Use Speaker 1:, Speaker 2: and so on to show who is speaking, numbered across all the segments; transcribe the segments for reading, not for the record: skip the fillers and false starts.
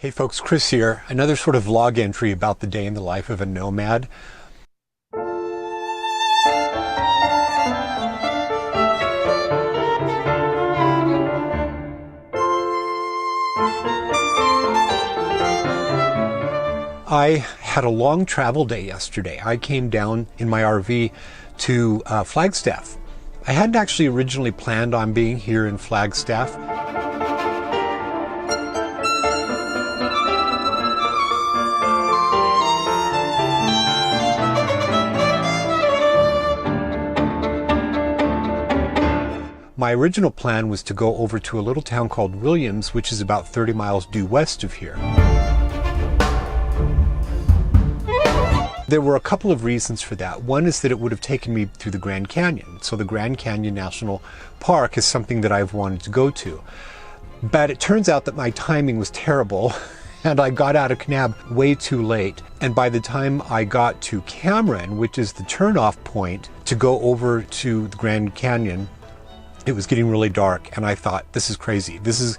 Speaker 1: Hey folks, Chris here. Another sort of vlog entry about the day in the life of a nomad. I had a long travel day yesterday. I came down in my RV to Flagstaff. I hadn't actually originally planned on being here in Flagstaff. My original plan was to go over to a little town called Williams, which is about 30 miles due west of here. There were a couple of reasons for that. One is that it would have taken me through the Grand Canyon. So the Grand Canyon National Park is something that I've wanted to go to. But it turns out that my timing was terrible and I got out of Kanab way too late. And by the time I got to Cameron, which is the turnoff point to go over to the Grand Canyon, it was getting really dark, and I thought, this is crazy. This is,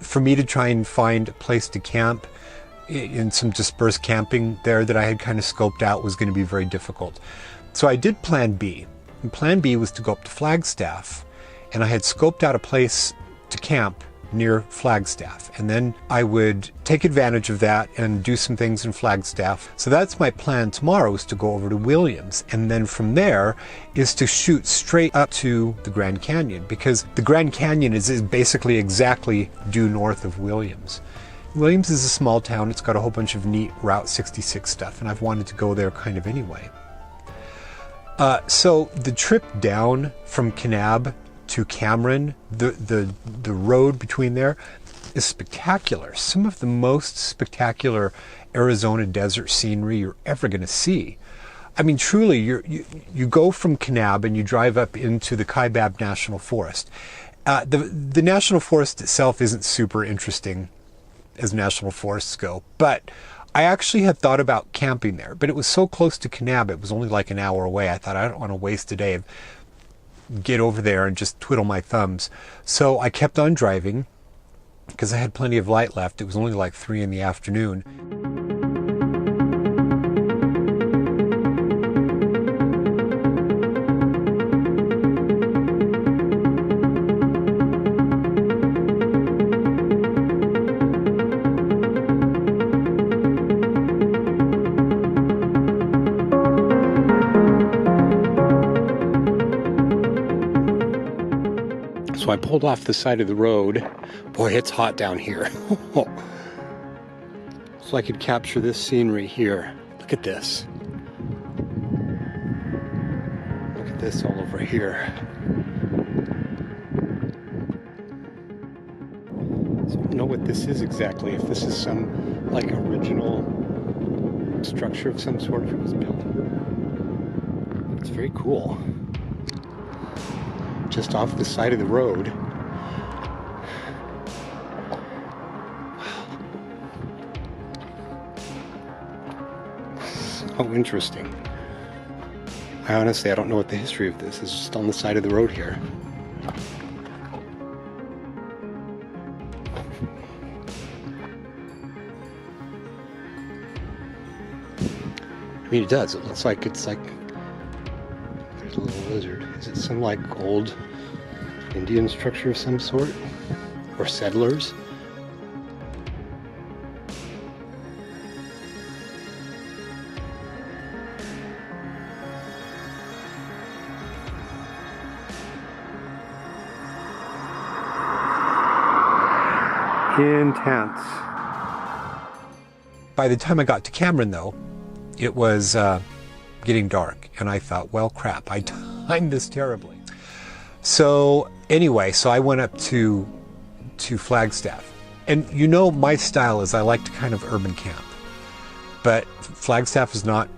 Speaker 1: for me to try and find a place to camp in some dispersed camping there that I had kind of scoped out was going to be very difficult. So I did plan B. And plan B was to go up to Flagstaff, and I had scoped out a place to camp near Flagstaff, and then I would take advantage of that and do some things in Flagstaff. So that's my plan tomorrow, is to go over to Williams, and then from there is to shoot straight up to the Grand Canyon, because the Grand Canyon is basically exactly due north of Williams. Williams is a small town. It's got a whole bunch of neat Route 66 stuff, and I've wanted to go there kind of anyway. So the trip down from Kanab to Cameron, the road between there is spectacular. Some of the most spectacular Arizona desert scenery you're ever going to see. I mean, truly, you go from Kanab and you drive up into the Kaibab National Forest. The National Forest itself isn't super interesting as national forests go, but I actually had thought about camping there, but it was so close to Kanab, it was only like an hour away. I thought, I don't want to waste a day, get over there and just twiddle my thumbs. So I kept on driving because I had plenty of light left. It was only like 3 in the afternoon. So I pulled off the side of the road. Boy, it's hot down here. So I could capture this scenery here. Look at this. Look at this all over here. So I don't know what this is exactly. If this is some like original structure of some sort, if it was built. It's very cool. Just off the side of the road. So interesting. I don't know what the history of this is. Just on the side of the road here. I mean, it does. It looks like it's like there's a little lizard. Is it some like old Indian structure of some sort? Or settlers? Intense. By the time I got to Cameron, though, it was getting dark, and I thought, well, crap, I timed this terribly. So anyway, so I went up to Flagstaff. And you know my style is I like to kind of urban camp. But Flagstaff is not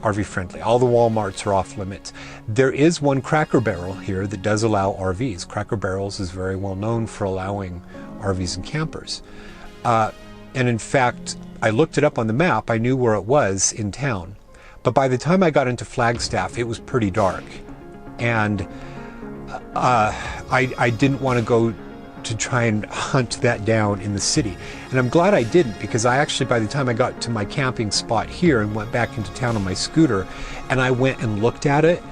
Speaker 1: RV friendly. All the Walmarts are off limits. There is one Cracker Barrel here that does allow RVs. Cracker Barrels is very well known for allowing RVs and campers. And in fact, I looked it up on the map. I knew where it was in town. But by the time I got into Flagstaff, it was pretty dark. And I didn't want to go to try and hunt that down in the city. And I'm glad I didn't, because I actually, by the time I got to my camping spot here and went back into town on my scooter, and I went and looked at it,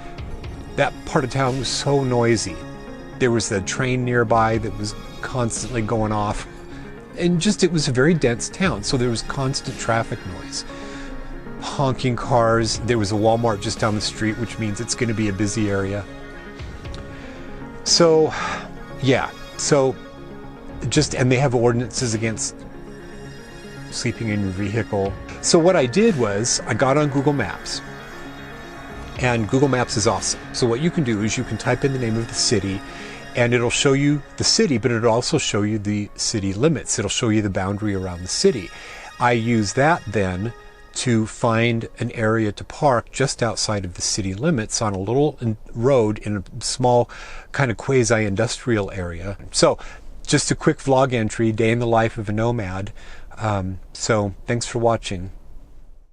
Speaker 1: that part of town was so noisy. There was a train nearby that was constantly going off. And just, it was a very dense town, so there was constant traffic noise. Honking cars. There was a Walmart just down the street, which means it's going to be a busy area. So, yeah. So, and they have ordinances against sleeping in your vehicle. So what I did was, I got on Google Maps. And Google Maps is awesome. So what you can do is you can type in the name of the city, and it'll show you the city, but it'll also show you the city limits. It'll show you the boundary around the city. I use that then to find an area to park just outside of the city limits on a little road in a small kind of quasi-industrial area. So just a quick vlog entry, day in the life of a nomad. So thanks for watching.